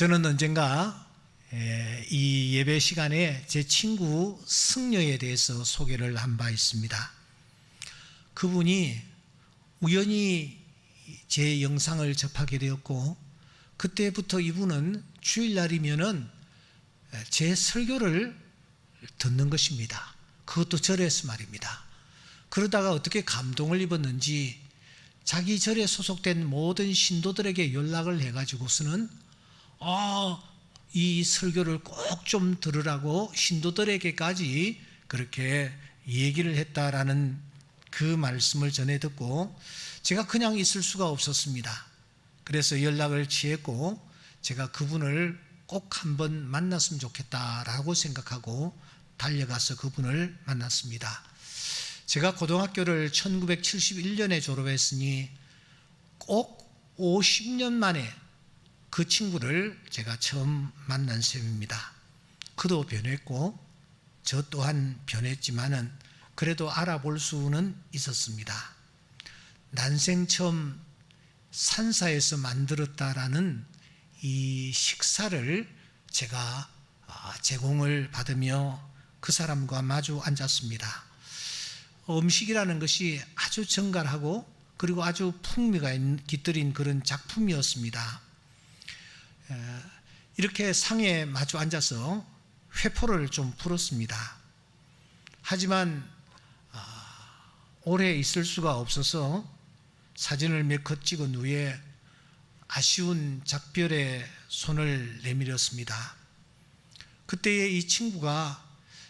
저는 언젠가 이 예배 시간에 제 친구 승려에 대해서 소개를 한 바 있습니다. 그분이 우연히 제 영상을 접하게 되었고, 그때부터 이분은 주일날이면은 제 설교를 듣는 것입니다. 그것도 절에서 말입니다. 그러다가 어떻게 감동을 입었는지 자기 절에 소속된 모든 신도들에게 연락을 해가지고서는 이 설교를 꼭 좀 들으라고 신도들에게까지 그렇게 얘기를 했다라는 그 말씀을 전해 듣고 제가 그냥 있을 수가 없었습니다. 그래서 연락을 취했고 제가 그분을 꼭 한번 만났으면 좋겠다라고 생각하고 달려가서 그분을 만났습니다. 제가 고등학교를 1971년에 졸업했으니 꼭 50년 만에 그 친구를 제가 처음 만난 셈입니다. 그도 변했고 저 또한 변했지만은 그래도 알아볼 수는 있었습니다. 난생 처음 산사에서 만들었다라는 이 식사를 제가 제공을 받으며 그 사람과 마주 앉았습니다. 음식이라는 것이 아주 정갈하고 그리고 아주 풍미가 깃들인 그런 작품이었습니다. 이렇게 상에 마주 앉아서 회포를 좀 풀었습니다. 하지만 오래 있을 수가 없어서 사진을 몇 컷 찍은 후에 아쉬운 작별에 손을 내밀었습니다. 그때에 이 친구가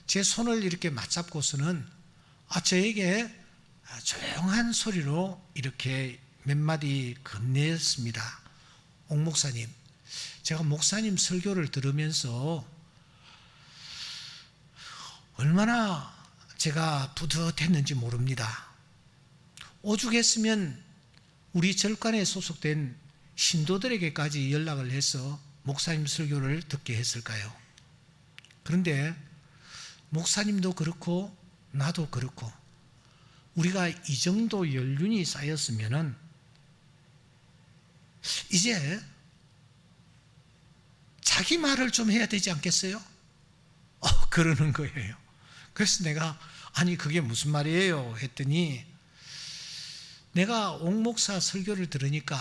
제 손을 이렇게 맞잡고서는 저에게 조용한 소리로 이렇게 몇 마디 건넸습니다. 옥 목사님, 제가 목사님 설교를 들으면서 얼마나 제가 뿌듯했는지 모릅니다. 오죽했으면 우리 절간에 소속된 신도들에게까지 연락을 해서 목사님 설교를 듣게 했을까요? 그런데 목사님도 그렇고 나도 그렇고 우리가 이 정도 연륜이 쌓였으면은 이제 자기 말을 좀 해야 되지 않겠어요? 그러는 거예요. 그래서 내가 아니 그게 무슨 말이에요? 했더니 내가 옥 목사 설교를 들으니까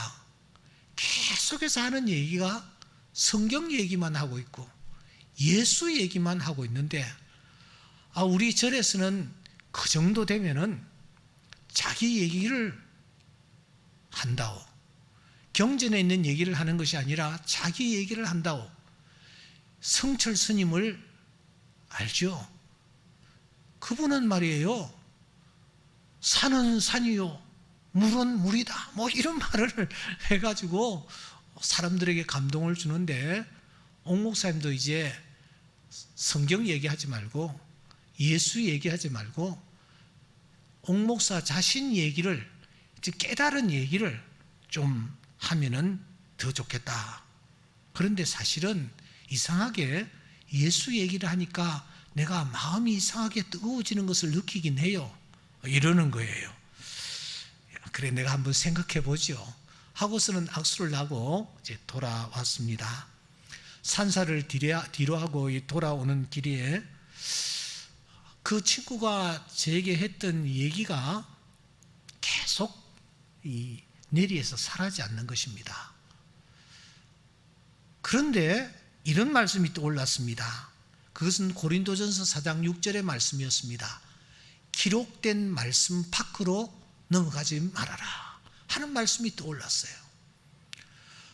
계속해서 하는 얘기가 성경 얘기만 하고 있고 예수 얘기만 하고 있는데 우리 절에서는 그 정도 되면은 자기 얘기를 한다오. 경전에 있는 얘기를 하는 것이 아니라 자기 얘기를 한다오. 성철 스님을 알죠? 그분은 말이에요. 산은 산이요, 물은 물이다. 이런 말을 해가지고 사람들에게 감동을 주는데 옥 목사님도 이제 성경 얘기하지 말고 예수 얘기하지 말고 옥 목사 자신 얘기를, 깨달은 얘기를 좀 하면은 더 좋겠다. 그런데 사실은 이상하게 예수 얘기를 하니까 내가 마음이 이상하게 뜨거워지는 것을 느끼긴 해요. 이러는 거예요. 그래 내가 한번 생각해 보죠 하고서는 악수를 하고 이제 돌아왔습니다. 산사를 뒤로 하고 돌아오는 길에 그 친구가 제게 했던 얘기가 계속 이 뇌리에서 사라지지 않는 것입니다. 그런데 이런 말씀이 떠올랐습니다. 그것은 고린도전서 4장 6절의 말씀이었습니다. 기록된 말씀 밖으로 넘어가지 말아라 하는 말씀이 떠올랐어요.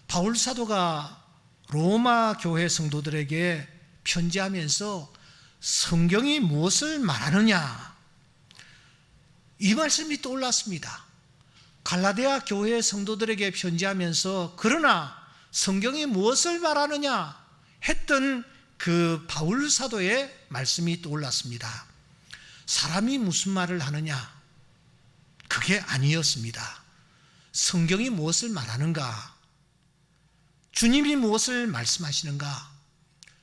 바울 사도가 로마 교회 성도들에게 편지하면서 성경이 무엇을 말하느냐 이 말씀이 떠올랐습니다. 갈라디아 교회 성도들에게 편지하면서 그러나 성경이 무엇을 말하느냐 했던 그 바울 사도의 말씀이 떠올랐습니다. 사람이 무슨 말을 하느냐 그게 아니었습니다. 성경이 무엇을 말하는가, 주님이 무엇을 말씀하시는가,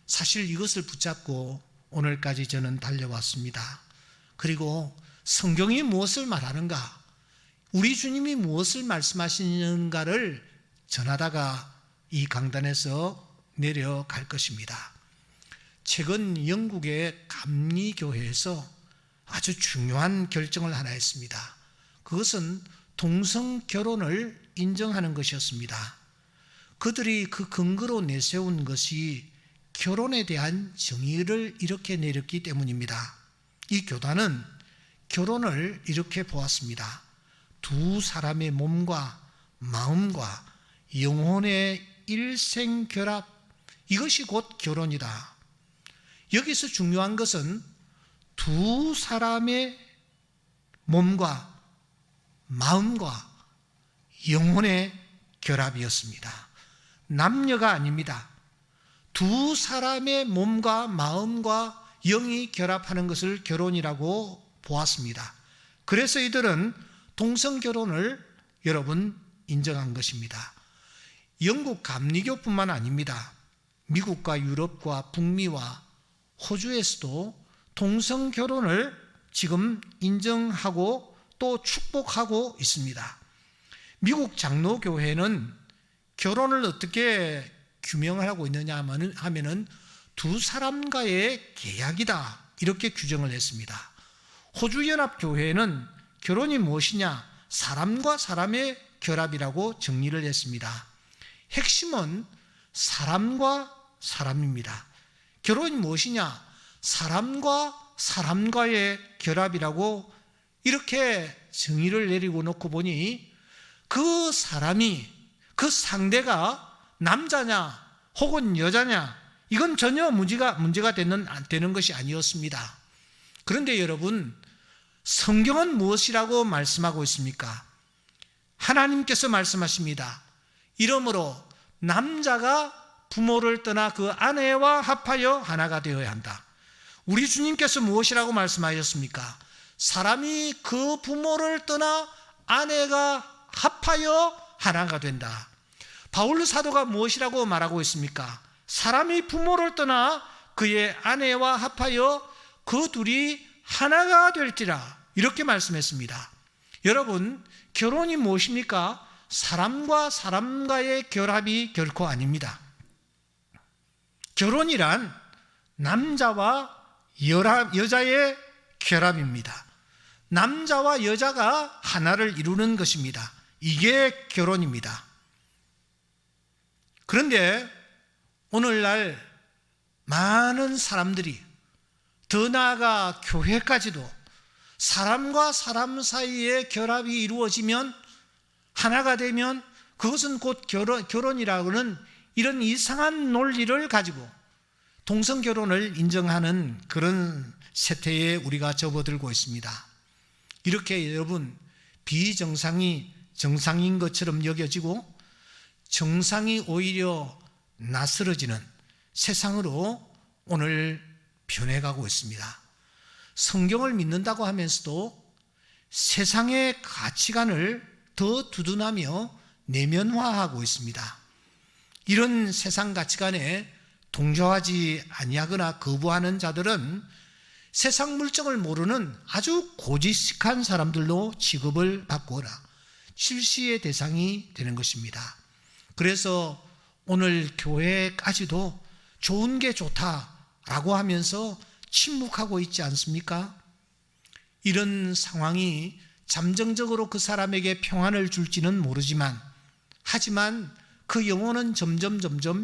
사실 이것을 붙잡고 오늘까지 저는 달려왔습니다. 그리고 성경이 무엇을 말하는가, 우리 주님이 무엇을 말씀하시는가를 전하다가 이 강단에서 내려갈 것입니다. 최근 영국의 감리교회에서 아주 중요한 결정을 하나 했습니다. 그것은 동성 결혼을 인정하는 것이었습니다. 그들이 그 근거로 내세운 것이 결혼에 대한 정의를 이렇게 내렸기 때문입니다. 이 교단은 결혼을 이렇게 보았습니다. 두 사람의 몸과 마음과 영혼의 일생결합, 이것이 곧 결혼이다. 여기서 중요한 것은 두 사람의 몸과 마음과 영혼의 결합이었습니다. 남녀가 아닙니다. 두 사람의 몸과 마음과 영이 결합하는 것을 결혼이라고 보았습니다. 그래서 이들은 동성결혼을 여러분 인정한 것입니다. 영국 감리교뿐만 아닙니다. 미국과 유럽과 북미와 호주에서도 동성결혼을 지금 인정하고 또 축복하고 있습니다. 미국 장로교회는 결혼을 어떻게 규명을 하고 있느냐 하면은 두 사람과의 계약이다, 이렇게 규정을 했습니다. 호주연합교회는 결혼이 무엇이냐? 사람과 사람의 결합이라고 정리를 했습니다. 핵심은 사람과 사람입니다. 결혼이 무엇이냐? 사람과 사람과의 결합이라고 이렇게 정의를 내리고 놓고 보니 그 사람이, 그 상대가 남자냐 혹은 여자냐, 이건 전혀 문제가 되는 것이 아니었습니다. 그런데 여러분, 성경은 무엇이라고 말씀하고 있습니까? 하나님께서 말씀하십니다. 이러므로 남자가 부모를 떠나 그 아내와 합하여 하나가 되어야 한다. 우리 주님께서 무엇이라고 말씀하셨습니까? 사람이 그 부모를 떠나 아내가 합하여 하나가 된다. 바울 사도가 무엇이라고 말하고 있습니까? 사람이 부모를 떠나 그의 아내와 합하여 그 둘이 하나가 될지라, 이렇게 말씀했습니다. 여러분, 결혼이 무엇입니까? 사람과 사람과의 결합이 결코 아닙니다. 결혼이란 남자와 여자의 결합입니다. 남자와 여자가 하나를 이루는 것입니다. 이게 결혼입니다. 그런데 오늘날 많은 사람들이, 더 나아가 교회까지도 사람과 사람 사이의 결합이 이루어지면, 하나가 되면 그것은 곧 결혼이라고는 이런 이상한 논리를 가지고 동성결혼을 인정하는 그런 세태에 우리가 접어들고 있습니다. 이렇게 여러분, 비정상이 정상인 것처럼 여겨지고 정상이 오히려 낯설어지는 세상으로 오늘 변해가고 있습니다. 성경을 믿는다고 하면서도 세상의 가치관을 더 두둔하며 내면화하고 있습니다. 이런 세상 가치관에 동조하지 아니하거나 거부하는 자들은 세상 물정을 모르는 아주 고지식한 사람들로 취급을 받거나 실시의 대상이 되는 것입니다. 그래서 오늘 교회까지도 좋은 게 좋다라고 하면서 침묵하고 있지 않습니까? 이런 상황이 잠정적으로 그 사람에게 평안을 줄지는 모르지만, 하지만 그 영혼은 점점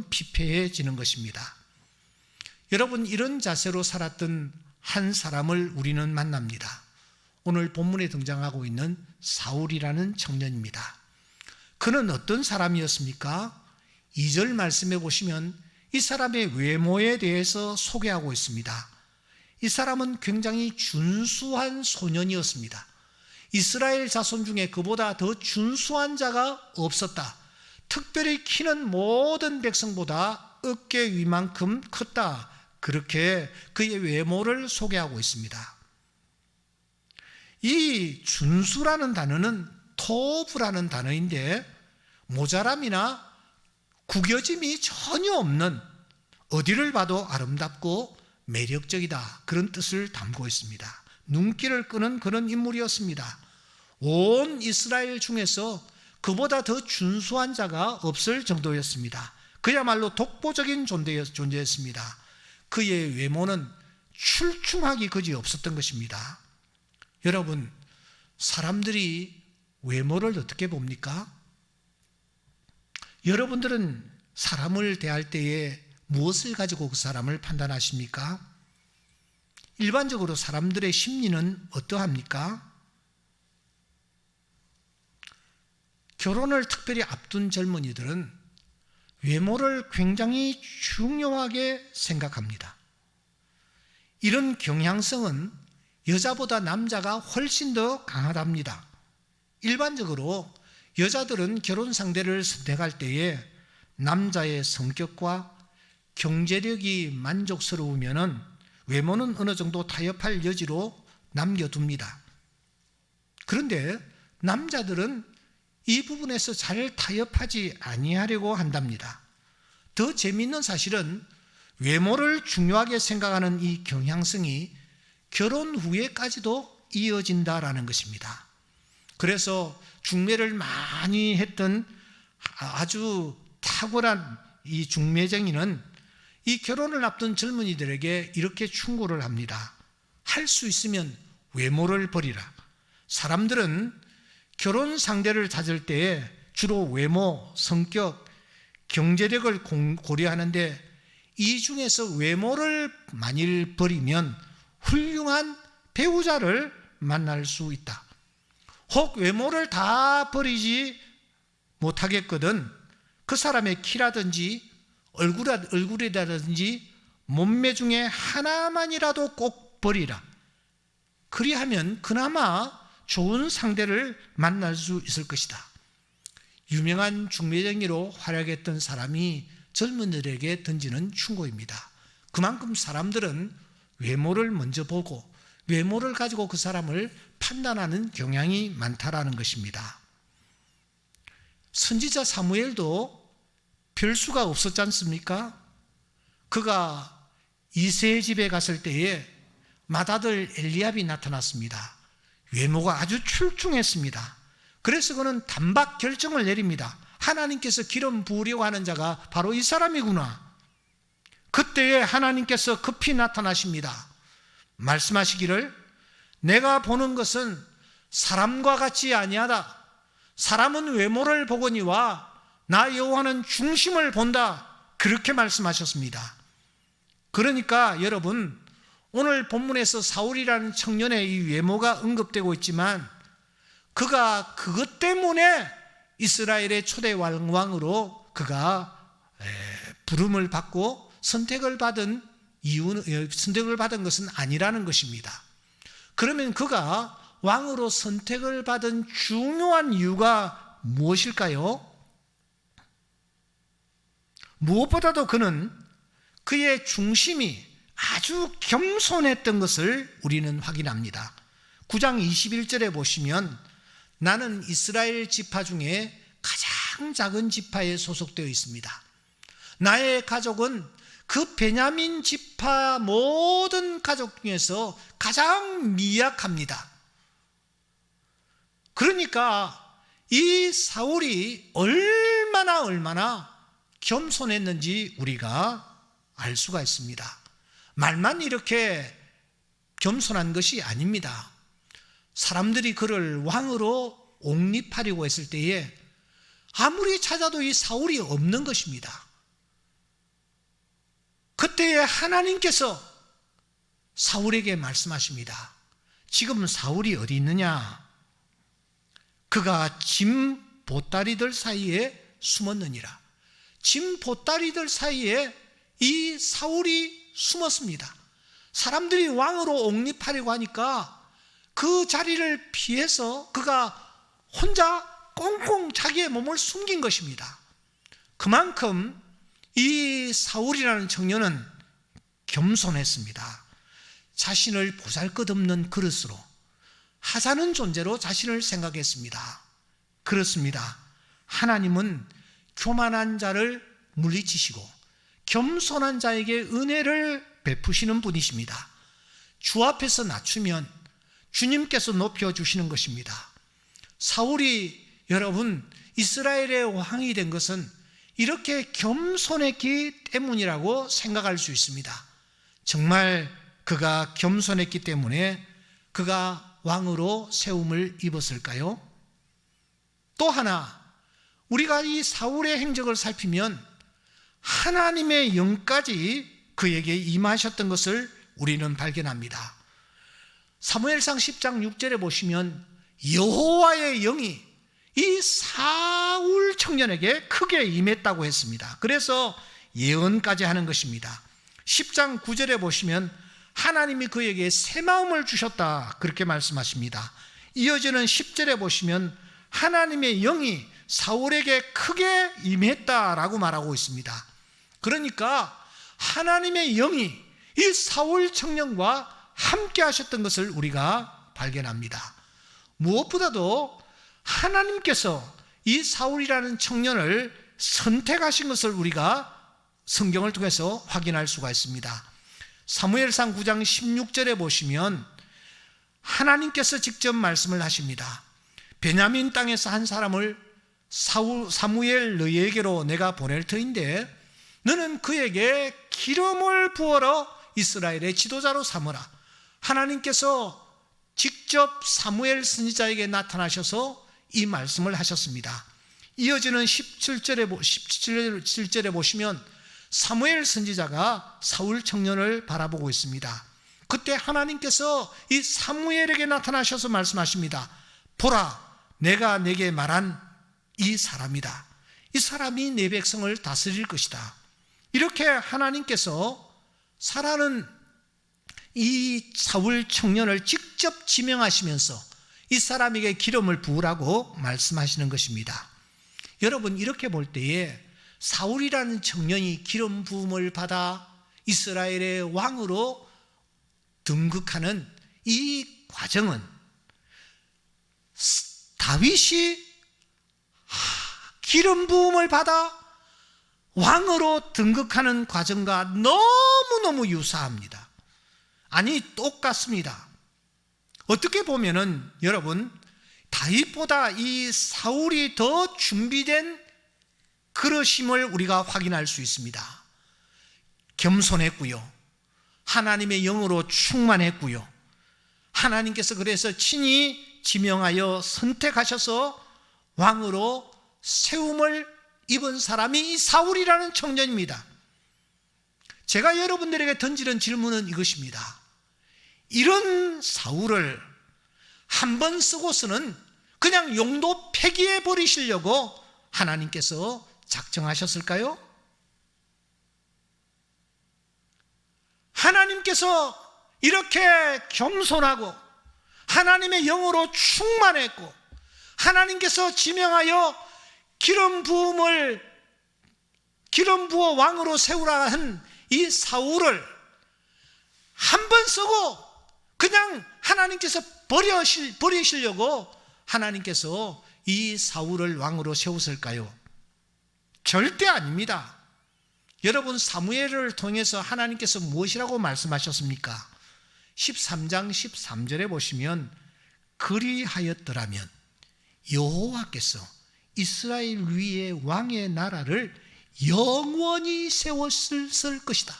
피폐해지는 것입니다. 여러분, 이런 자세로 살았던 한 사람을 우리는 만납니다. 오늘 본문에 등장하고 있는 사울이라는 청년입니다. 그는 어떤 사람이었습니까? 2절 말씀해 보시면 이 사람의 외모에 대해서 소개하고 있습니다. 이 사람은 굉장히 준수한 소년이었습니다. 이스라엘 자손 중에 그보다 더 준수한 자가 없었다. 특별히 키는 모든 백성보다 어깨 위만큼 컸다. 그렇게 그의 외모를 소개하고 있습니다. 이 준수라는 단어는 토부라는 단어인데, 모자람이나 구겨짐이 전혀 없는, 어디를 봐도 아름답고 매력적이다, 그런 뜻을 담고 있습니다. 눈길을 끄는 그런 인물이었습니다. 온 이스라엘 중에서 그보다 더 준수한 자가 없을 정도였습니다. 그야말로 독보적인 존재였습니다. 그의 외모는 출중하기 그지 없었던 것입니다. 여러분, 사람들이 외모를 어떻게 봅니까? 여러분들은 사람을 대할 때에 무엇을 가지고 그 사람을 판단하십니까? 일반적으로 사람들의 심리는 어떠합니까? 결혼을 특별히 앞둔 젊은이들은 외모를 굉장히 중요하게 생각합니다. 이런 경향성은 여자보다 남자가 훨씬 더 강하답니다. 일반적으로 여자들은 결혼 상대를 선택할 때에 남자의 성격과 경제력이 만족스러우면 외모는 어느 정도 타협할 여지로 남겨둡니다. 그런데 남자들은 이 부분에서 잘 타협하지 아니하려고 한답니다. 더 재미있는 사실은 외모를 중요하게 생각하는 이 경향성이 결혼 후에까지도 이어진다라는 것입니다. 그래서 중매를 많이 했던 아주 탁월한 이 중매쟁이는 이 결혼을 앞둔 젊은이들에게 이렇게 충고를 합니다. 할 수 있으면 외모를 버리라. 사람들은 결혼 상대를 찾을 때에 주로 외모, 성격, 경제력을 고려하는데 이 중에서 외모를 만일 버리면 훌륭한 배우자를 만날 수 있다. 혹 외모를 다 버리지 못하겠거든 그 사람의 키라든지 얼굴이라든지 몸매 중에 하나만이라도 꼭 버리라. 그리하면 그나마 좋은 상대를 만날 수 있을 것이다. 유명한 중매쟁이로 활약했던 사람이 젊은이들에게 던지는 충고입니다. 그만큼 사람들은 외모를 먼저 보고 외모를 가지고 그 사람을 판단하는 경향이 많다라는 것입니다. 선지자 사무엘도 별수가 없었지 않습니까? 그가 이새의 집에 갔을 때에 맏아들 엘리압이 나타났습니다. 외모가 아주 출중했습니다. 그래서 그는 단박 결정을 내립니다. 하나님께서 기름 부으려고 하는 자가 바로 이 사람이구나. 그때에 하나님께서 급히 나타나십니다. 말씀하시기를 내가 보는 것은 사람과 같지 아니하다. 사람은 외모를 보거니와 나 여호와는 중심을 본다. 그렇게 말씀하셨습니다. 그러니까 여러분, 오늘 본문에서 사울이라는 청년의 이 외모가 언급되고 있지만 그가 그것 때문에 이스라엘의 초대 왕으로 그가 부름을 받고 선택을 받은 것은 아니라는 것입니다. 그러면 그가 왕으로 선택을 받은 중요한 이유가 무엇일까요? 무엇보다도 그는 그의 중심이 아주 겸손했던 것을 우리는 확인합니다. 9장 21절에 보시면 나는 이스라엘 지파 중에 가장 작은 지파에 소속되어 있습니다. 나의 가족은 그 베냐민 지파 모든 가족 중에서 가장 미약합니다. 그러니까 이 사울이 얼마나 겸손했는지 우리가 알 수가 있습니다. 말만 이렇게 겸손한 것이 아닙니다. 사람들이 그를 왕으로 옹립하려고 했을 때에 아무리 찾아도 이 사울이 없는 것입니다. 그때에 하나님께서 사울에게 말씀하십니다. 지금 사울이 어디 있느냐? 그가 짐 보따리들 사이에 숨었느니라. 짐 보따리들 사이에 이 사울이 숨었습니다. 사람들이 왕으로 옹립하려고 하니까 그 자리를 피해서 그가 혼자 꽁꽁 자기의 몸을 숨긴 것입니다. 그만큼 이 사울이라는 청년은 겸손했습니다. 자신을 보잘것없는 그릇으로, 하찮은 존재로 자신을 생각했습니다. 그렇습니다. 하나님은 교만한 자를 물리치시고 겸손한 자에게 은혜를 베푸시는 분이십니다. 주 앞에서 낮추면 주님께서 높여주시는 것입니다. 사울이 여러분 이스라엘의 왕이 된 것은 이렇게 겸손했기 때문이라고 생각할 수 있습니다. 정말 그가 겸손했기 때문에 그가 왕으로 세움을 입었을까요? 또 하나, 우리가 이 사울의 행적을 살피면 하나님의 영까지 그에게 임하셨던 것을 우리는 발견합니다. 사무엘상 10장 6절에 보시면 여호와의 영이 이 사울 청년에게 크게 임했다고 했습니다. 그래서 예언까지 하는 것입니다. 10장 9절에 보시면 하나님이 그에게 새 마음을 주셨다, 그렇게 말씀하십니다. 이어지는 10절에 보시면 하나님의 영이 사울에게 크게 임했다라고 말하고 있습니다. 그러니까 하나님의 영이 이 사울 청년과 함께 하셨던 것을 우리가 발견합니다. 무엇보다도 하나님께서 이 사울이라는 청년을 선택하신 것을 우리가 성경을 통해서 확인할 수가 있습니다. 사무엘상 9장 16절에 보시면 하나님께서 직접 말씀을 하십니다. 베냐민 땅에서 한 사람을 사무엘 너희에게로 내가 보낼 터인데 너는 그에게 기름을 부어러 이스라엘의 지도자로 삼으라. 하나님께서 직접 사무엘 선지자에게 나타나셔서 이 말씀을 하셨습니다. 이어지는 17절에 보시면 사무엘 선지자가 사울 청년을 바라보고 있습니다. 그때 하나님께서 이 사무엘에게 나타나셔서 말씀하십니다. 보라, 내가 내게 말한 이 사람이다. 이 사람이 내 백성을 다스릴 것이다. 이렇게 하나님께서 사라는 이 사울 청년을 직접 지명하시면서 이 사람에게 기름을 부으라고 말씀하시는 것입니다. 여러분, 이렇게 볼 때에 사울이라는 청년이 기름 부음을 받아 이스라엘의 왕으로 등극하는 이 과정은 다윗이 기름 부음을 받아 왕으로 등극하는 과정과 너무너무 유사합니다. 아니, 똑같습니다. 어떻게 보면은 여러분, 다윗보다 이 사울이 더 준비된 그러심을 우리가 확인할 수 있습니다. 겸손했고요, 하나님의 영으로 충만했고요, 하나님께서 그래서 친히 지명하여 선택하셔서 왕으로 세움을 입은 사람이 이 사울이라는 청년입니다. 제가 여러분들에게 던지는 질문은 이것입니다. 이런 사울을 한 번 쓰고서는 그냥 용도 폐기해 버리시려고 하나님께서 작정하셨을까요? 하나님께서 이렇게 겸손하고 하나님의 영으로 충만했고 하나님께서 지명하여 기름 부어 왕으로 세우라 한 이 사울을 한 번 쓰고 그냥 하나님께서 버리시려고 하나님께서 이 사울을 왕으로 세우실까요? 절대 아닙니다. 여러분, 사무엘을 통해서 하나님께서 무엇이라고 말씀하셨습니까? 13장 13절에 보시면 그리하였더라면 여호와께서 이스라엘 위에 왕의 나라를 영원히 세웠을 것이다.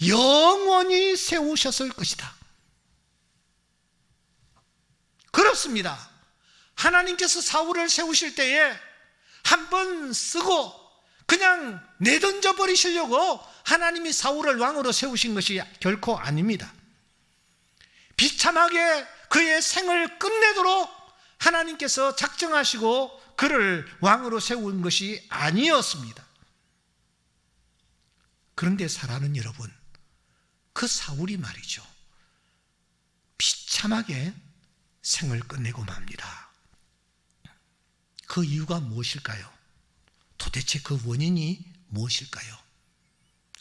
영원히 세우셨을 것이다. 그렇습니다. 하나님께서 사울을 세우실 때에 한 번 쓰고 그냥 내던져 버리시려고 하나님이 사울을 왕으로 세우신 것이 결코 아닙니다. 비참하게 그의 생을 끝내도록 하나님께서 작정하시고 그를 왕으로 세운 것이 아니었습니다. 그런데 사랑하는 여러분, 그 사울이 말이죠, 비참하게 생을 끝내고 맙니다. 그 이유가 무엇일까요? 도대체 그 원인이 무엇일까요?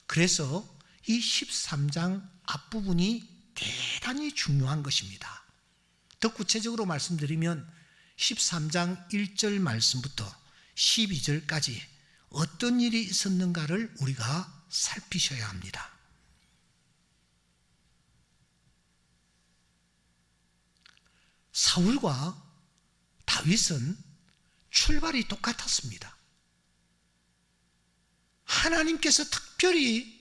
그래서 이 13장 앞부분이 대단히 중요한 것입니다. 더 구체적으로 말씀드리면 13장 1절 말씀부터 12절까지 어떤 일이 있었는가를 우리가 살피셔야 합니다. 사울과 다윗은 출발이 똑같았습니다. 하나님께서 특별히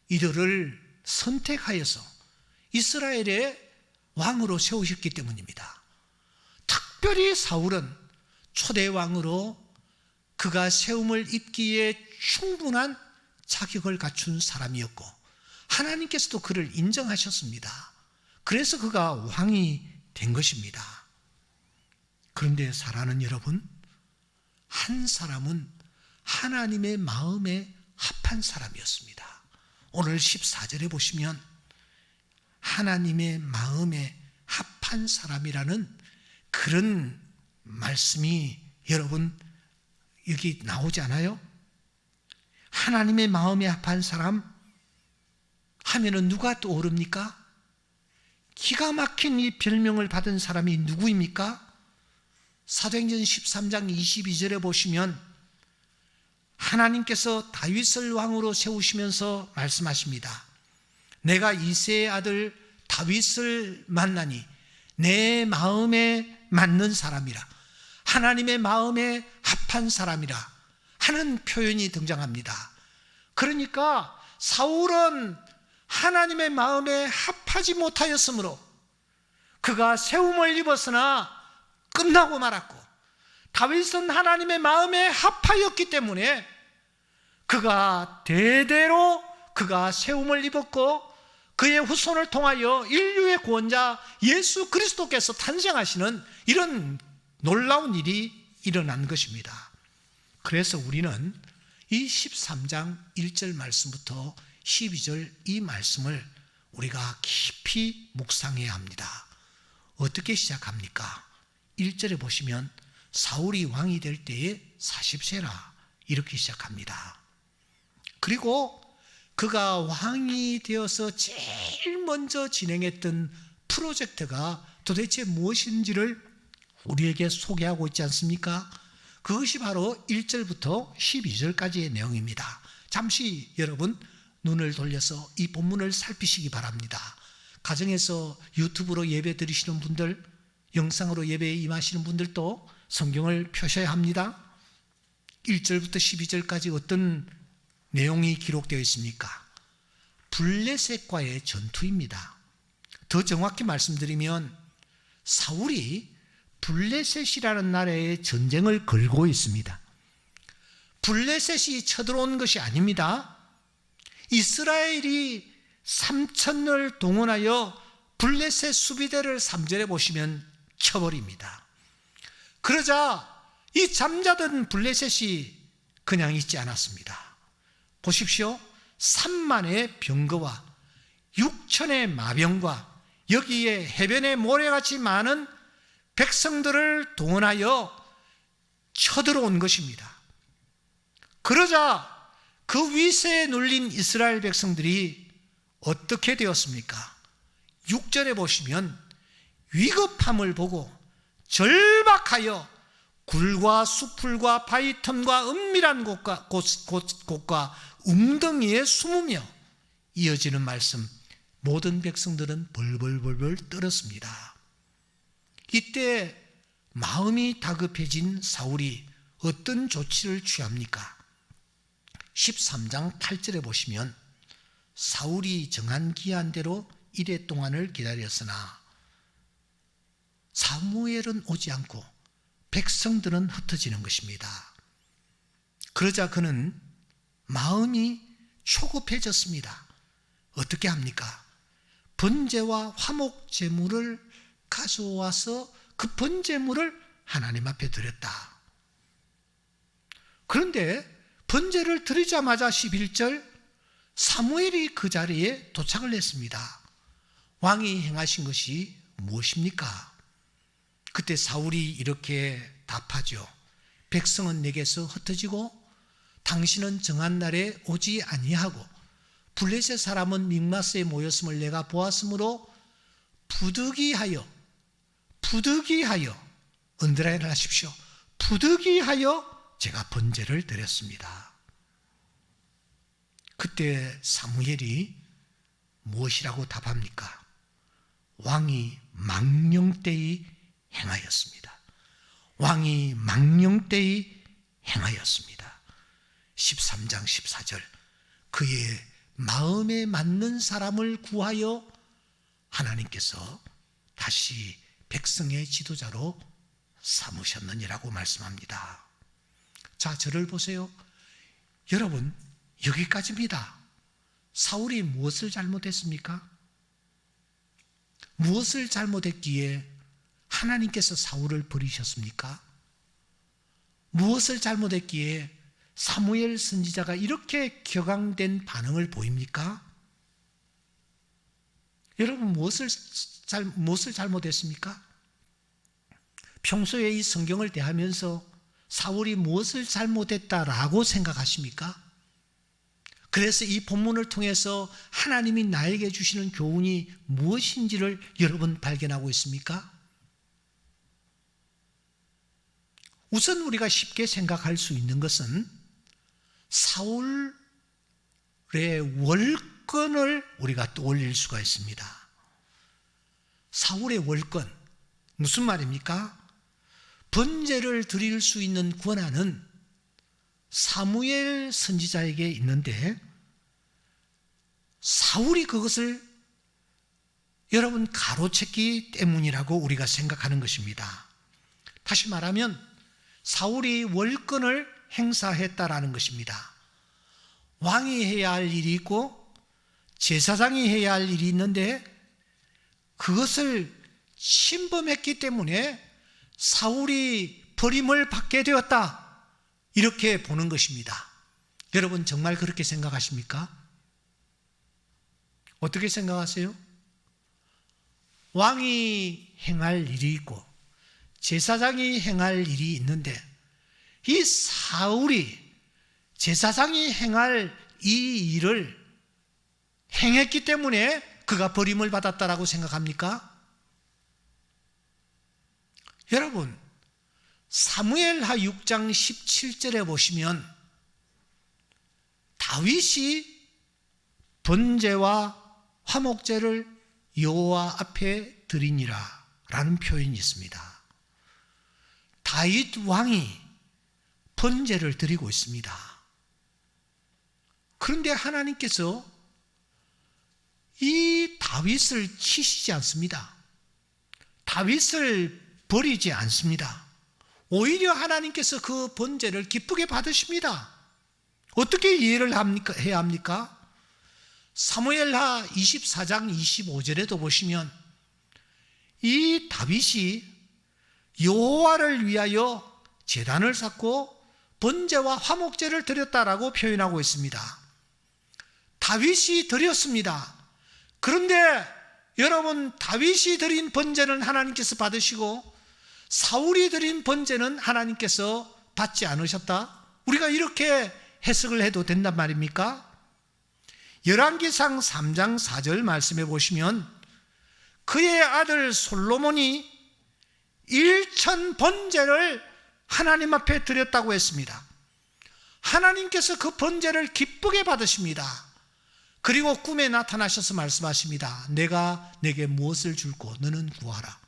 이들을 선택하여서 이스라엘의 왕으로 세우셨기 때문입니다. 특별히 사울은 초대 왕으로 그가 세움을 입기에 충분한 자격을 갖춘 사람이었고 하나님께서도 그를 인정하셨습니다. 그래서 그가 왕이 된 것입니다. 그런데 사랑하는 여러분, 한 사람은 하나님의 마음에 합한 사람이었습니다. 오늘 14절에 보시면 하나님의 마음에 합한 사람이라는 그런 말씀이 여러분 여기 나오지 않아요? 하나님의 마음에 합한 사람 하면은 누가 떠오릅니까? 기가 막힌 이 별명을 받은 사람이 누구입니까? 사도행전 13장 22절에 보시면 하나님께서 다윗을 왕으로 세우시면서 말씀하십니다. 내가 이새의 아들 다윗을 만나니 내 마음에 맞는 사람이라, 하나님의 마음에 합한 사람이라 하는 표현이 등장합니다. 그러니까 사울은 하나님의 마음에 합하지 못하였으므로 그가 세움을 입었으나 끝나고 말았고, 다윗은 하나님의 마음에 합하였기 때문에 그가 대대로 그가 세움을 입었고 그의 후손을 통하여 인류의 구원자 예수 그리스도께서 탄생하시는 이런 놀라운 일이 일어난 것입니다. 그래서 우리는 이 13장 1절 말씀부터 12절 이 말씀을 우리가 깊이 묵상해야 합니다. 어떻게 시작합니까? 1절에 보시면 사울이 왕이 될 때에 40세라 이렇게 시작합니다. 그리고 그가 왕이 되어서 제일 먼저 진행했던 프로젝트가 도대체 무엇인지를 우리에게 소개하고 있지 않습니까? 그것이 바로 1절부터 12절까지의 내용입니다. 잠시 여러분 눈을 돌려서 이 본문을 살피시기 바랍니다. 가정에서 유튜브로 예배 드리시는 분들, 영상으로 예배에 임하시는 분들도 성경을 펴셔야 합니다. 1절부터 12절까지 어떤 내용이 기록되어 있습니까? 블레셋과의 전투입니다. 더 정확히 말씀드리면 사울이 블레셋이라는 나라의 전쟁을 걸고 있습니다. 블레셋이 쳐들어온 것이 아닙니다. 이스라엘이 3,000을 동원하여 블레셋 수비대를 3절에 보시면 쳐버립니다. 그러자 이 잠자던 블레셋이 그냥 있지 않았습니다. 보십시오. 3만의 병거와 6천의 마병과 여기에 해변에 모래같이 많은 백성들을 동원하여 쳐들어온 것입니다. 그러자 그 위세에 눌린 이스라엘 백성들이 어떻게 되었습니까? 6절에 보시면 위급함을 보고 절박하여 굴과 수풀과 바위틈과 은밀한 곳과 웅덩이에 숨으며 이어지는 말씀, 모든 백성들은 벌벌벌벌 떨었습니다. 이때 마음이 다급해진 사울이 어떤 조치를 취합니까? 13장 8절에 보시면 사울이 정한 기한대로 이레 동안을 기다렸으나 사무엘은 오지 않고 백성들은 흩어지는 것입니다. 그러자 그는 마음이 초급해졌습니다. 어떻게 합니까? 번제와 화목 제물을 가져와서 그 번제물을 하나님 앞에 드렸다. 그런데 번제를 드리자마자 11절 사무엘이 그 자리에 도착을 했습니다. 왕이 행하신 것이 무엇입니까? 그때 사울이 이렇게 답하죠. 백성은 내게서 흩어지고 당신은 정한 날에 오지 아니하고 블레셋 사람은 믹마스에 모였음을 내가 보았으므로 부득이하여 언더라인을 하십시오. 부득이하여 제가 번제를 드렸습니다. 그때 사무엘이 무엇이라고 답합니까? 왕이 망령되이 행하였습니다. 왕이 망령되이 행하였습니다. 13장 14절 그의 마음에 맞는 사람을 구하여 하나님께서 다시 백성의 지도자로 삼으셨느니라고 말씀합니다. 자, 저를 보세요. 여러분, 여기까지입니다. 사울이 무엇을 잘못했습니까? 무엇을 잘못했기에 하나님께서 사울을 버리셨습니까? 무엇을 잘못했기에 사무엘 선지자가 이렇게 격앙된 반응을 보입니까? 여러분, 무엇을 잘못했습니까? 평소에 이 성경을 대하면서 사울이 무엇을 잘못했다라고 생각하십니까? 그래서 이 본문을 통해서 하나님이 나에게 주시는 교훈이 무엇인지를 여러분 발견하고 있습니까? 우선 우리가 쉽게 생각할 수 있는 것은 사울의 월권을 우리가 떠올릴 수가 있습니다. 사울의 월권, 무슨 말입니까? 번제를 드릴 수 있는 권한은 사무엘 선지자에게 있는데 사울이 그것을 여러분 가로챘기 때문이라고 우리가 생각하는 것입니다. 다시 말하면 사울이 월권을 행사했다라는 것입니다. 왕이 해야 할 일이 있고 제사장이 해야 할 일이 있는데 그것을 침범했기 때문에 사울이 버림을 받게 되었다, 이렇게 보는 것입니다. 여러분 정말 그렇게 생각하십니까? 어떻게 생각하세요? 왕이 행할 일이 있고 제사장이 행할 일이 있는데 이 사울이 제사장이 행할 이 일을 행했기 때문에 그가 버림을 받았다라고 생각합니까? 여러분, 사무엘하 6장 17절에 보시면 다윗이 번제와 화목제를 여호와 앞에 드리니라 라는 표현이 있습니다. 다윗 왕이 번제를 드리고 있습니다. 그런데 하나님께서 이 다윗을 치시지 않습니다. 다윗을 버리지 않습니다. 오히려 하나님께서 그 번제를 기쁘게 받으십니다. 어떻게 이해를 해야 합니까? 사무엘하 24장 25절에도 보시면 이 다윗이 여호와를 위하여 제단을 쌓고 번제와 화목제를 드렸다라고 표현하고 있습니다. 다윗이 드렸습니다. 그런데 여러분, 다윗이 드린 번제는 하나님께서 받으시고 사울이 드린 번제는 하나님께서 받지 않으셨다? 우리가 이렇게 해석을 해도 된단 말입니까? 열왕기상 3장 4절 말씀해 보시면 그의 아들 솔로몬이 1천 번제를 하나님 앞에 드렸다고 했습니다. 하나님께서 그 번제를 기쁘게 받으십니다. 그리고 꿈에 나타나셔서 말씀하십니다. 내가 내게 무엇을 줄고 너는 구하라.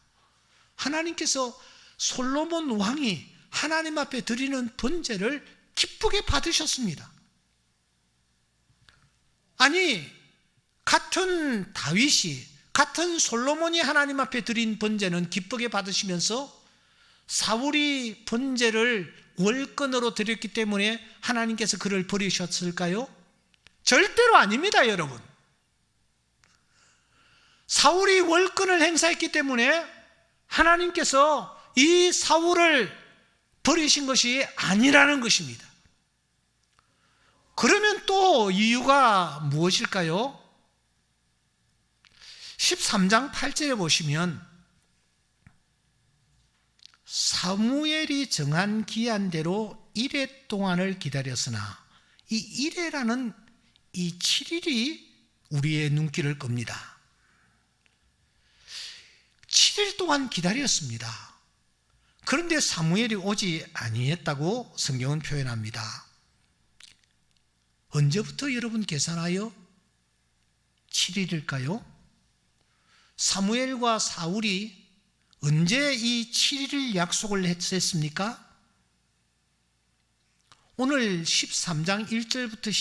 하나님께서 솔로몬 왕이 하나님 앞에 드리는 번제를 기쁘게 받으셨습니다. 아니, 같은 다윗이, 같은 솔로몬이 하나님 앞에 드린 번제는 기쁘게 받으시면서 사울이 번제를 월권으로 드렸기 때문에 하나님께서 그를 버리셨을까요? 절대로 아닙니다, 여러분. 사울이 월권을 행사했기 때문에 하나님께서 이 사울을 버리신 것이 아니라는 것입니다. 그러면 또 이유가 무엇일까요? 13장 8절에 보시면 사무엘이 정한 기한대로 1회 동안을 기다렸으나 이 1회라는 이 7일이 우리의 눈길을 끕니다. 7일 동안 기다렸습니다. 그런데 사무엘이 오지 아니했다고 성경은 표현합니다. 언제부터 여러분 계산하여 7일일까요? 사무엘과 사울이 언제 이 7일 약속을 했습니까? 오늘 13장 1절부터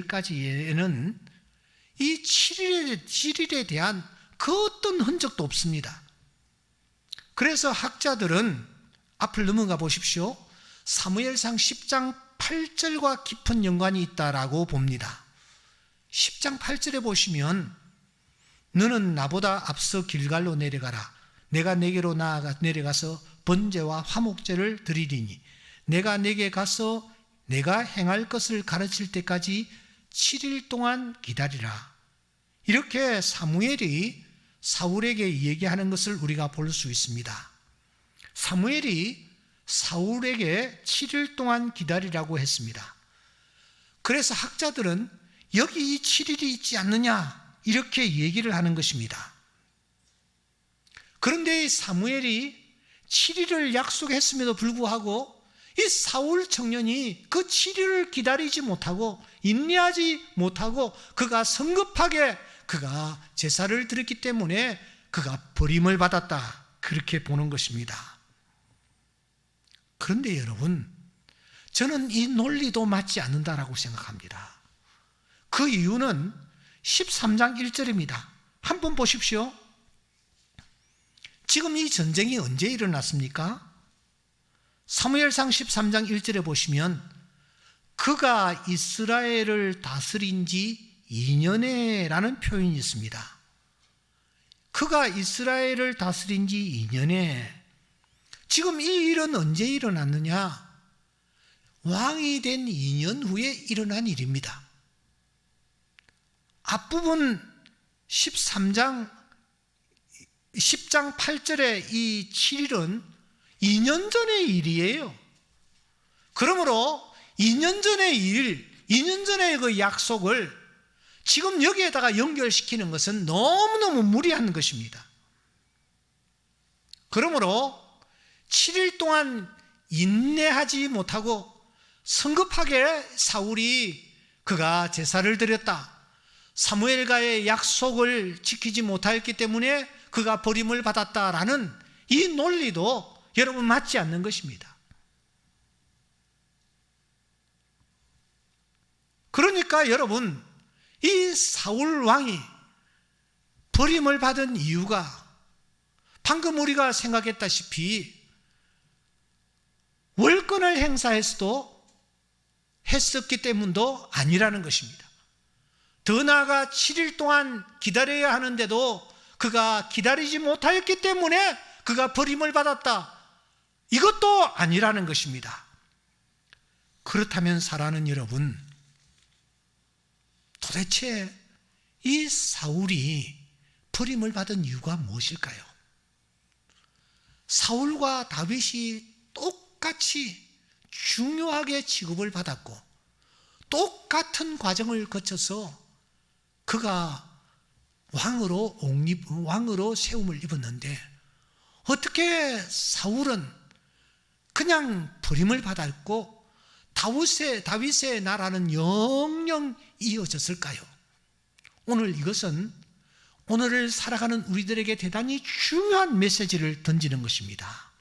12절까지에는 이 7일에 대한 그 어떤 흔적도 없습니다. 그래서 학자들은 앞을 넘어가 보십시오. 사무엘상 10장 8절과 깊은 연관이 있다라고 봅니다. 10장 8절에 보시면 너는 나보다 앞서 길갈로 내려가라. 내가 내게로 내려가서 번제와 화목제를 드리리니 내가 내게 가서 내가 행할 것을 가르칠 때까지 7일 동안 기다리라. 이렇게 사무엘이 사울에게 얘기하는 것을 우리가 볼 수 있습니다. 사무엘이 사울에게 7일 동안 기다리라고 했습니다. 그래서 학자들은 여기 이 7일이 있지 않느냐 이렇게 얘기를 하는 것입니다. 그런데 사무엘이 7일을 약속했음에도 불구하고 이 사울 청년이 그 7일을 기다리지 못하고 인내하지 못하고 그가 성급하게 그가 제사를 드렸기 때문에 그가 버림을 받았다, 그렇게 보는 것입니다. 그런데 여러분, 저는 이 논리도 맞지 않는다라고 생각합니다. 그 이유는 13장 1절입니다. 한번 보십시오. 지금 이 전쟁이 언제 일어났습니까? 사무엘상 13장 1절에 보시면 그가 이스라엘을 다스린 지 2년에 라는 표현이 있습니다. 그가 이스라엘을 다스린 지 2년에, 지금 이 일은 언제 일어났느냐? 왕이 된 2년 후에 일어난 일입니다. 앞부분 10장 8절의 이 7일은 2년 전의 일이에요. 그러므로 2년 전의 일, 2년 전의 그 약속을 지금 여기에다가 연결시키는 것은 너무너무 무리한 것입니다. 그러므로 7일 동안 인내하지 못하고 성급하게 사울이 그가 제사를 드렸다, 사무엘과의 약속을 지키지 못하였기 때문에 그가 버림을 받았다라는 이 논리도 여러분 맞지 않는 것입니다. 그러니까 여러분, 이 사울 왕이 버림을 받은 이유가 방금 우리가 생각했다시피 월권을 행사했어도 했었기 때문도 아니라는 것입니다. 더 나아가 7일 동안 기다려야 하는데도 그가 기다리지 못하였기 때문에 그가 버림을 받았다, 이것도 아니라는 것입니다. 그렇다면 사랑하는 여러분, 도대체 이 사울이 버림을 받은 이유가 무엇일까요? 사울과 다윗이 똑같이 중요하게 취급을 받았고 똑같은 과정을 거쳐서 그가 왕으로 세움을 입었는데 어떻게 사울은 그냥 버림을 받았고 다윗의 나라는 영영 이어졌을까요? 오늘 이것은 오늘을 살아가는 우리들에게 대단히 중요한 메시지를 던지는 것입니다.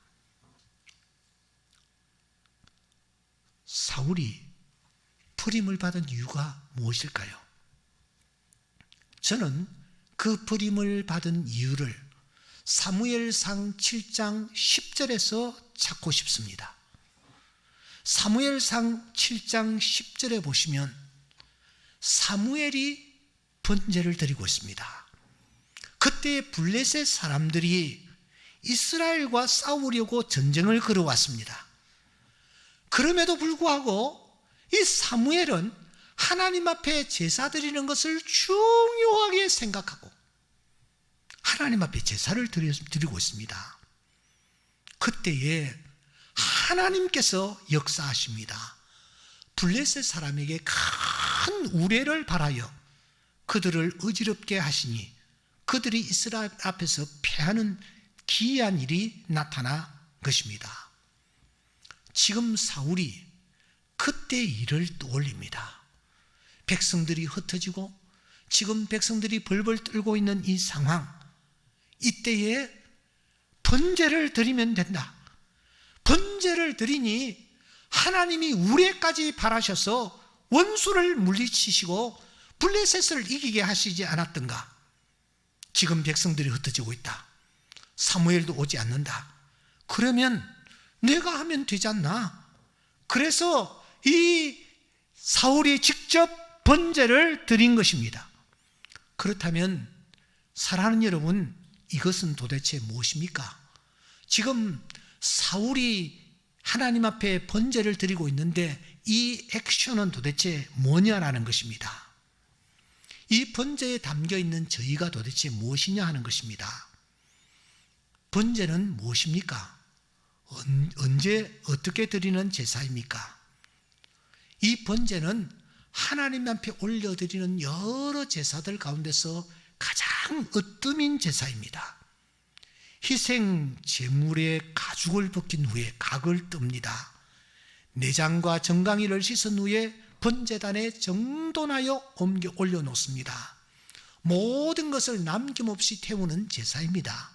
사울이 버림을 받은 이유가 무엇일까요? 저는 그 버림을 받은 이유를 사무엘상 7장 10절에서 찾고 싶습니다. 사무엘상 7장 10절에 보시면 사무엘이 번제를 드리고 있습니다. 그때 블레셋 사람들이 이스라엘과 싸우려고 전쟁을 걸어왔습니다. 그럼에도 불구하고 이 사무엘은 하나님 앞에 제사 드리는 것을 중요하게 생각하고 하나님 앞에 제사를 드리고 있습니다. 그때에 하나님께서 역사하십니다. 블레셋 사람에게 큰 우레를 발하여 그들을 어지럽게 하시니 그들이 이스라엘 앞에서 패하는 기이한 일이 나타난 것입니다. 지금 사울이 그때 일을 떠올립니다. 백성들이 흩어지고 지금 백성들이 벌벌 떨고 있는 이 상황, 이때에 번제를 드리면 된다. 번제를 드리니 하나님이 우레까지 발하셔서 원수를 물리치시고 블레셋을 이기게 하시지 않았던가? 지금 백성들이 흩어지고 있다. 사무엘도 오지 않는다. 그러면 내가 하면 되지 않나? 그래서 이 사울이 직접 번제를 드린 것입니다. 그렇다면 사랑하는 여러분, 이것은 도대체 무엇입니까? 지금 사울이 하나님 앞에 번제를 드리고 있는데 이 액션은 도대체 뭐냐라는 것입니다. 이 번제에 담겨 있는 저희가 도대체 무엇이냐 하는 것입니다. 번제는 무엇입니까? 언제 어떻게 드리는 제사입니까? 이 번제는 하나님 앞에 올려드리는 여러 제사들 가운데서 가장 으뜸인 제사입니다. 희생 제물의 가죽을 벗긴 후에 각을 뜹니다. 내장과 정강이를 씻은 후에 번제단에 정돈하여 옮겨 올려놓습니다. 모든 것을 남김없이 태우는 제사입니다.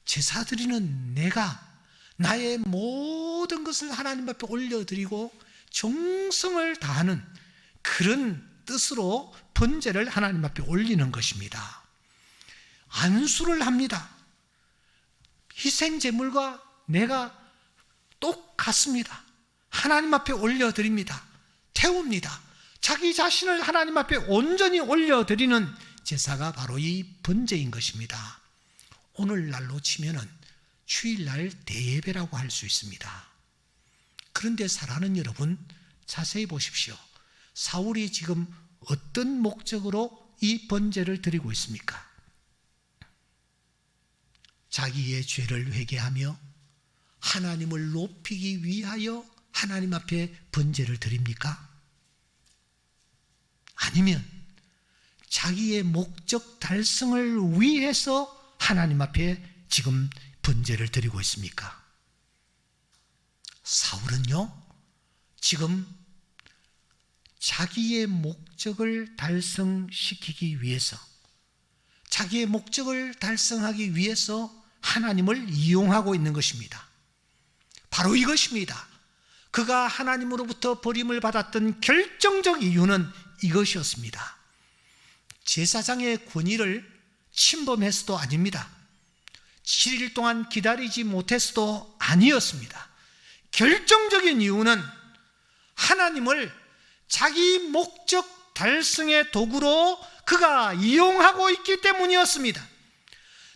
제사 드리는 내가 나의 모든 것을 하나님 앞에 올려드리고 정성을 다하는 그런 뜻으로 번제를 하나님 앞에 올리는 것입니다. 안수를 합니다. 희생제물과 내가 똑같습니다. 하나님 앞에 올려드립니다. 태웁니다. 자기 자신을 하나님 앞에 온전히 올려드리는 제사가 바로 이 번제인 것입니다. 오늘날로 치면은 주일날 대예배라고 할 수 있습니다. 그런데 사랑하는 여러분, 자세히 보십시오. 사울이 지금 어떤 목적으로 이 번제를 드리고 있습니까? 자기의 죄를 회개하며 하나님을 높이기 위하여 하나님 앞에 번제를 드립니까? 아니면 자기의 목적 달성을 위해서 하나님 앞에 지금 번제를 드리고 있습니까? 사울은요, 지금 자기의 목적을 달성시키기 위해서, 자기의 목적을 달성하기 위해서 하나님을 이용하고 있는 것입니다. 바로 이것입니다. 그가 하나님으로부터 버림을 받았던 결정적 이유는 이것이었습니다. 제사장의 권위를 침범해서도 아닙니다. 7일 동안 기다리지 못해서도 아니었습니다. 결정적인 이유는 하나님을 자기 목적 달성의 도구로 그가 이용하고 있기 때문이었습니다.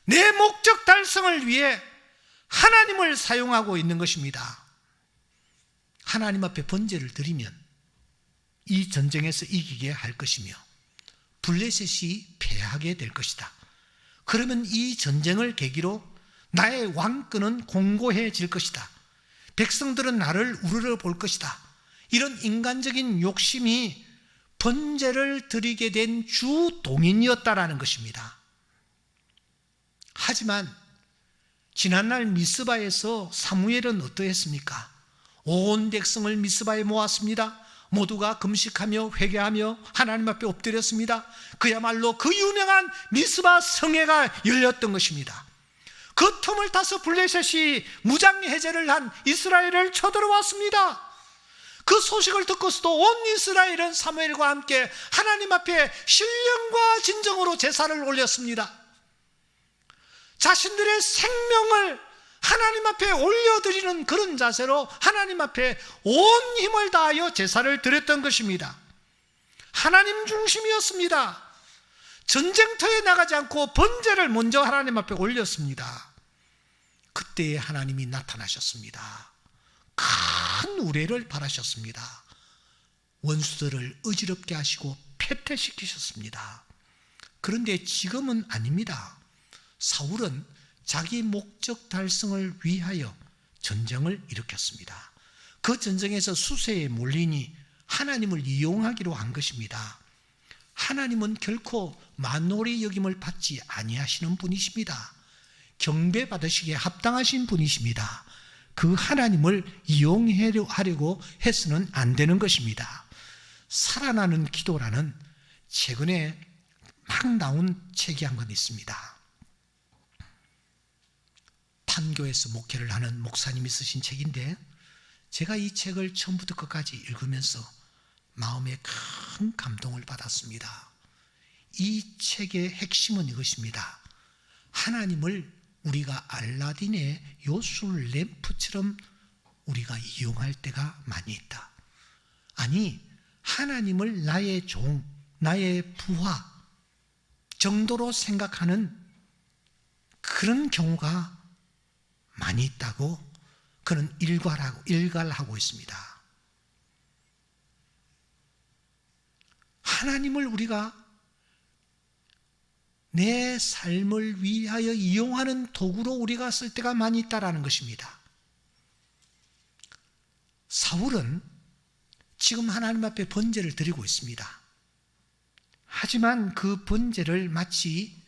내 목적 달성을 위해 하나님을 사용하고 있는 것입니다. 하나님 앞에 번제를 드리면 이 전쟁에서 이기게 할 것이며 블레셋이 패하게 될 것이다. 그러면 이 전쟁을 계기로 나의 왕권은 공고해질 것이다. 백성들은 나를 우러러 볼 것이다. 이런 인간적인 욕심이 번제를 드리게 된 주동인이었다라는 것입니다. 하지만 지난날 미스바에서 사무엘은 어떠했습니까? 온 백성을 미스바에 모았습니다. 모두가 금식하며 회개하며 하나님 앞에 엎드렸습니다. 그야말로 그 유명한 미스바 성회가 열렸던 것입니다. 그 틈을 타서 블레셋이 무장해제를 한 이스라엘을 쳐들어왔습니다. 그 소식을 듣고서도 온 이스라엘은 사무엘과 함께 하나님 앞에 신령과 진정으로 제사를 올렸습니다. 자신들의 생명을 하나님 앞에 올려드리는 그런 자세로 하나님 앞에 온 힘을 다하여 제사를 드렸던 것입니다. 하나님 중심이었습니다. 전쟁터에 나가지 않고 번제를 먼저 하나님 앞에 올렸습니다. 그때 하나님이 나타나셨습니다. 큰 우레를 바라셨습니다. 원수들을 어지럽게 하시고 패퇴시키셨습니다. 그런데 지금은 아닙니다. 사울은 자기 목적 달성을 위하여 전쟁을 일으켰습니다. 그 전쟁에서 수세에 몰리니 하나님을 이용하기로 한 것입니다. 하나님은 결코 만홀히 여김을 받지 아니하시는 분이십니다. 경배받으시기에 합당하신 분이십니다. 그 하나님을 이용하려고 해서는 안 되는 것입니다. 살아나는 기도라는 최근에 막 나온 책이 한 권 있습니다. 판교에서 목회를 하는 목사님이 쓰신 책인데 제가 이 책을 처음부터 끝까지 읽으면서 마음에 큰 감동을 받았습니다. 이 책의 핵심은 이것입니다. 하나님을 우리가 알라딘의 요술 램프처럼 우리가 이용할 때가 많이 있다. 아니, 하나님을 나의 종, 나의 부하 정도로 생각하는 그런 경우가 많이 있다고 그는 일갈하고 있습니다. 하나님을 우리가 내 삶을 위하여 이용하는 도구로 우리가 쓸 때가 많이 있다라는 것입니다. 사울은 지금 하나님 앞에 번제를 드리고 있습니다. 하지만 그 번제를 마치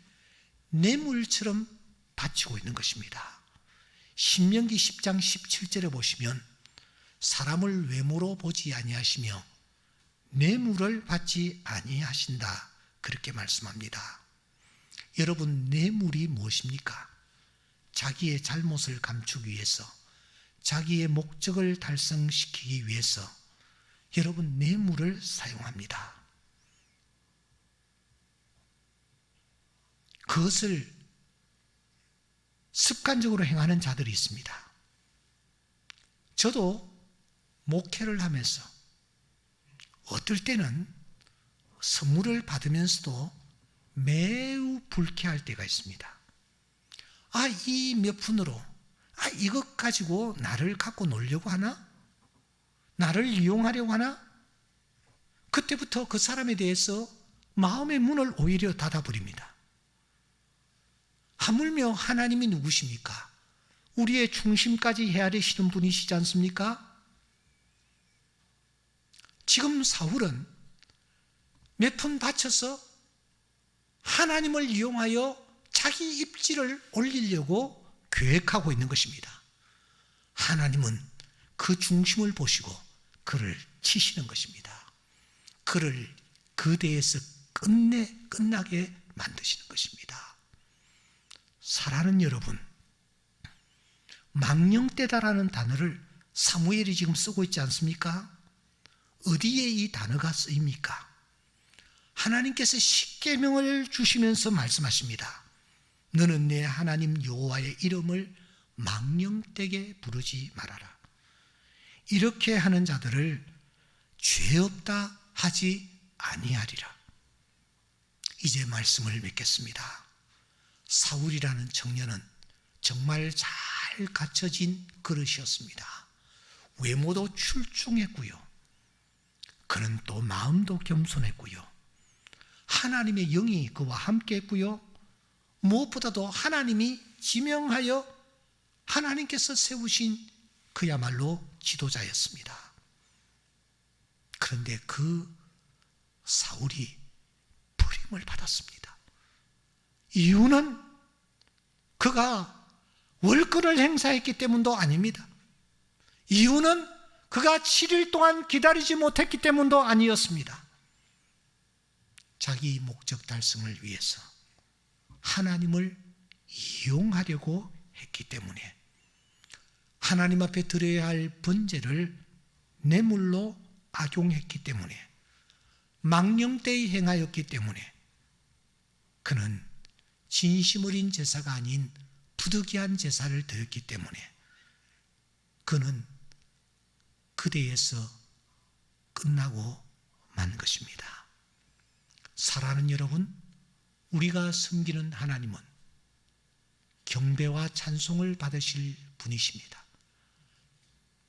뇌물처럼 바치고 있는 것입니다. 신명기 10장 17절에 보시면 사람을 외모로 보지 아니하시며 뇌물을 받지 아니하신다 그렇게 말씀합니다. 여러분, 뇌물이 무엇입니까? 자기의 잘못을 감추기 위해서, 자기의 목적을 달성시키기 위해서 여러분 뇌물을 사용합니다. 그것을 습관적으로 행하는 자들이 있습니다. 저도 목회를 하면서 어떨 때는 선물을 받으면서도 매우 불쾌할 때가 있습니다. 이 몇 푼으로 이것 가지고 나를 갖고 놀려고 하나? 나를 이용하려고 하나? 그때부터 그 사람에 대해서 마음의 문을 오히려 닫아버립니다. 하물며 하나님이 누구십니까? 우리의 중심까지 헤아리시는 분이시지 않습니까? 지금 사울은 몇 푼 바쳐서 하나님을 이용하여 자기 입지를 올리려고 계획하고 있는 것입니다. 하나님은 그 중심을 보시고 그를 치시는 것입니다. 그를 그 대에서 끝나게 만드시는 것입니다. 사랑하는 여러분, 망령되다라는 단어를 사무엘이 지금 쓰고 있지 않습니까? 어디에 이 단어가 쓰입니까? 하나님께서 십계명을 주시면서 말씀하십니다. 너는 내 하나님 여호와의 이름을 망령되게 부르지 말아라. 이렇게 하는 자들을 죄 없다 하지 아니하리라. 이제 말씀을 맺겠습니다. 사울이라는 청년은 정말 잘 갖춰진 그릇이었습니다. 외모도 출중했고요. 그는 또 마음도 겸손했고요. 하나님의 영이 그와 함께 했고요. 무엇보다도 하나님이 지명하여 하나님께서 세우신 그야말로 지도자였습니다. 그런데 그 사울이 버림을 받았습니다. 이유는 그가 월권을 행사했기 때문도 아닙니다. 이유는 그가 7일 동안 기다리지 못했기 때문도 아니었습니다. 자기 목적 달성을 위해서 하나님을 이용하려고 했기 때문에 하나님 앞에 드려야 할 번제를 뇌물로 악용했기 때문에 망령되이 행하였기 때문에 그는 진심 어린 제사가 아닌 부득이한 제사를 드렸기 때문에 그는 그대에서 끝나고 만 것입니다. 사랑하는 여러분, 우리가 섬기는 하나님은 경배와 찬송을 받으실 분이십니다.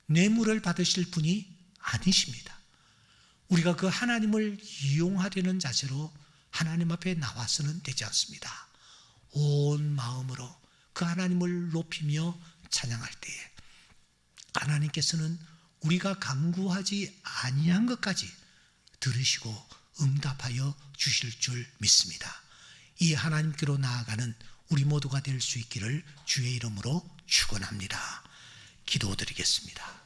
뇌물을 받으실 분이 아니십니다. 우리가 그 하나님을 이용하려는 자세로 하나님 앞에 나와서는 되지 않습니다. 온 마음으로 그 하나님을 높이며 찬양할 때에 하나님께서는 우리가 간구하지 아니한 것까지 들으시고 응답하여 주실 줄 믿습니다. 이 하나님께로 나아가는 우리 모두가 될 수 있기를 주의 이름으로 축원합니다. 기도드리겠습니다.